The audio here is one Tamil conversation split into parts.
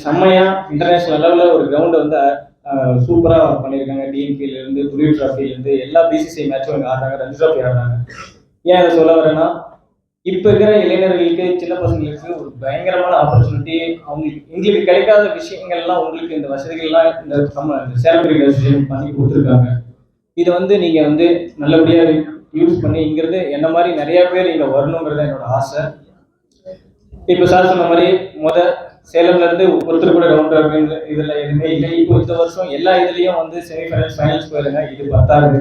செம்மையா இன்டர்நேஷனல் லெவலில் ஒரு கிரவுண்டை வந்து சூப்பராக பண்ணியிருக்காங்க. டிஎன்பியிலேருந்து துரியூர் ட்ராஃபிலேருந்து எல்லா பிசிசி மேட்சும் இங்கே ஆடுறாங்க, ரஞ்சி ட்ராஃபி ஆடுறாங்க. ஏன் அதை சொல்ல வரேன்னா, இப்போ இருக்கிற இளைஞர்களுக்கு சின்ன பசங்களுக்கு ஒரு பயங்கரமான ஆப்பர்ச்சுனிட்டி. எங்களுக்கு கிடைக்காத விஷயங்கள்லாம் உங்களுக்கு இந்த வசதிகள்லாம் இந்த சேலம் கிரிக்கெட் அசோசியேஷன் பண்ணி கொடுத்துருக்காங்க. இதை வந்து நீங்கள் வந்து நல்லபடியாக யூஸ் பண்ணி இங்கிருந்து என்ன மாதிரி நிறைய பேர் இங்கே வரணுங்கிறது என்னோட ஆசை. இப்போ சார் சொன்ன மாதிரி சேலம்ல இருந்து ஒருத்தர் கூட ரவுண்ட் ராபின் இதுல எதுவுமே இல்லை. இப்போ இந்த வருஷம் எல்லா இதுலயும் வந்து செமிஃபைனல்ஸ் ஃபைனல்ஸ் போயிருங்க. இது பத்தாது.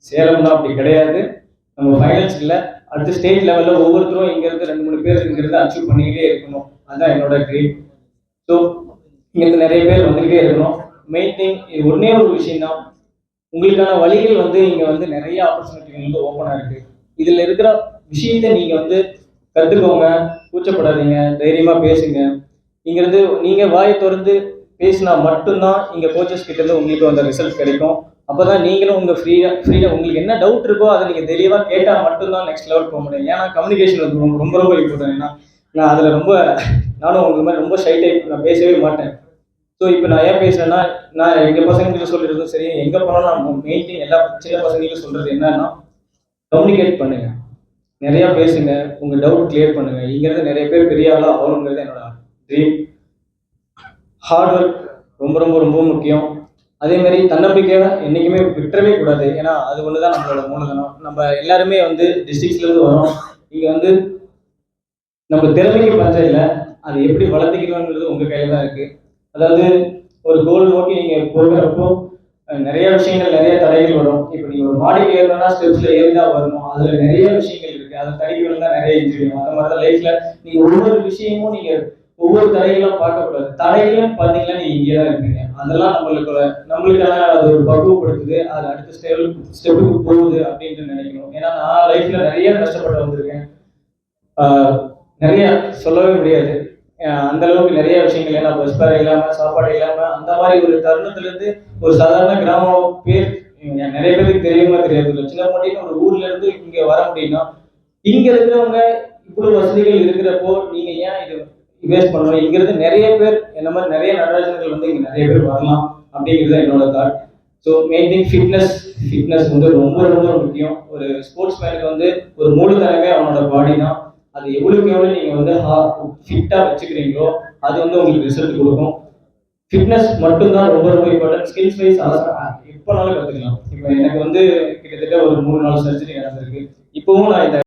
சேலம்லாம் அப்படி கிடையாது. நம்ம ஃபைனல்ஸ் இல்லை, அடுத்த ஸ்டேட் லெவலில் ஒவ்வொருத்தரும் இங்கேருந்து 2-3 பேர் இங்கிருந்து அச்சீவ் பண்ணிக்கிட்டே இருக்கணும். அதுதான் என்னோட ட்ரீம். ஸோ இங்கிருந்து நிறைய பேர் வந்துக்கிட்டே இருக்கணும். மெயின் திங் இது ஒன்றே ஒரு விஷயம் தான், உங்களுக்கான வழிகள் வந்து இங்கே வந்து நிறைய ஆப்பர்ச்சுனிட்டிகள் வந்து ஓப்பனாக இருக்குது. இதில் இருக்கிற விஷயத்தை நீங்கள் வந்து கற்றுக்கோங்க, கூச்சப்படாதீங்க, தைரியமாக பேசுங்க. இங்கிருந்து நீங்கள் வாயை திறந்து பேசினா மட்டும்தான் இங்கே கோச்சஸ் கிட்டேருந்து உங்களுக்கு அந்த ரிசல்ட் கிடைக்கும். அப்போ தான் நீங்களும் உங்கள் ஃப்ரீயாக உங்களுக்கு என்ன டவுட் இருக்கோ அதை நீங்கள் தெளிவாக கேட்டால் மட்டும்தான் நெக்ஸ்ட் லெவல் போக முடியும். ஏன்னா கம்யூனிகேஷன் வந்து ரொம்ப ரொம்ப இம்பார்ட்டன். ஏன்னா நான் அதில் நானும் உங்களுக்கு மாதிரி ரொம்ப ஷை டைப், நான் பேசவே மாட்டேன். ஸோ இப்போ நான் ஏன் பேசுகிறேன்னா, நான் எங்கள் பசங்களுக்கு சொல்கிறதும் சரி, எங்கே போனாலும் நான் மெயின்டைன் எல்லா சின்ன பசங்களுக்கும் சொல்கிறது என்னன்னா, கம்யூனிகேட் பண்ணுங்கள், நிறையா பேசுங்க, உங்கள் டவுட் கிளியர் பண்ணுங்கள். இங்கேருந்து நிறைய பேர் பெரிய ஆளாக ஆகணுங்கிறது என்னோட ட்ரீம். ஹார்ட் ஒர்க் ரொம்ப ரொம்ப ரொம்ப முக்கியம். அதே மாதிரி தன்னம்பிக்கையை என்றைக்குமே விட்டுறவே கூடாது. ஏன்னா அது ஒன்று தான் நம்மளோட மூலதனம். நம்ம எல்லாருமே வந்து டிஸ்ட்ரிக்ட்ஸ்லேருந்து வரோம். இங்கே வந்து நம்ம திறமைக்கு பஞ்சம் இல்லை, அதை எப்படி வளர்த்துக்கணுங்கிறது உங்கள் கையில் தான் இருக்குது. அதாவது ஒரு கோல் நோக்கி நீங்கள் போகிறப்போ நிறைய விஷயங்கள், நிறைய தடைகள் வரும். இப்போ நீங்கள் ஒரு மாடிக்கு ஏறணும்னா ஸ்டெப்ஸில் ஏறி தான் வரணும். அதில் நிறைய விஷயங்கள் இருக்குது. அதை தடைக்கு தான் நிறைய இன்ஜுரி. அந்த மாதிரி தான் லைஃப்பில் நீங்கள் ஒவ்வொரு விஷயமும் நீங்கள் ஒவ்வொரு தடைகளும் பார்க்கக்கூடாது. தடைகளும் பார்த்தீங்கன்னா நீங்கள் இங்கே தான் இருப்பீங்க. அதெல்லாம் நம்மளுக்கான அது ஒரு பக்குவப்படுத்துது, அது அடுத்த ஸ்டெப்புக்கு போகுது அப்படின்ட்டு நினைக்கணும். ஏன்னா நான் லைஃப்பில் நிறைய கஷ்டப்பட்டு வந்திருக்கேன். நிறைய சொல்லவே முடியாது, அந்த அளவுக்கு நிறைய விஷயங்கள். ஏன்னா பஸ் பேர் இல்லாமல், சாப்பாடு இல்லாமல், அந்த மாதிரி ஒரு தருணத்துலேருந்து ஒரு சாதாரண கிராமம் பேர் நிறைய பேருக்கு தெரியுமா தெரியாது. சின்ன மாட்டின்னு ஒரு ஊர்ல இருந்து இங்கே வர முடியும்னா, இங்கே இருக்கிறவங்க இவ்வளவு வசதிகள் இருக்கிறப்போ நீங்கள் ஏன் இது இன்வெஸ்ட் பண்ணணும்? இங்கிருந்து நிறைய பேர் என்ன மாதிரி நிறைய நடராஜர்கள் வந்து இங்கே நிறைய பேர் வரலாம் அப்படிங்கிறது என்னோட தாட். ஸோ மெயின்டைன் ஃபிட்னஸ் வந்து ரொம்ப ரொம்ப முக்கியம். ஒரு ஸ்போர்ட்ஸ் மேனுக்கு வந்து ஒரு மூலதனமே அவனோட பாடி தான். அது எவ்வளோக்கு எவ்வளோ நீங்கள் வந்து ஃபிட்டாக வச்சுக்கிறீங்களோ அது வந்து உங்களுக்கு ரிசல்ட் கொடுக்கும். ஃபிட்னஸ் மட்டும்தான் ரொம்ப ரொம்ப இம்பார்ட்டன்ட். ஸ்கில்ஸ் வைஸ் எப்போனாலும் கற்றுக்கலாம். இப்போ எனக்கு வந்து கிட்டத்தட்ட ஒரு 3-4 சர்ஜரி நடந்திருக்கு. இப்போவும் நான் இந்த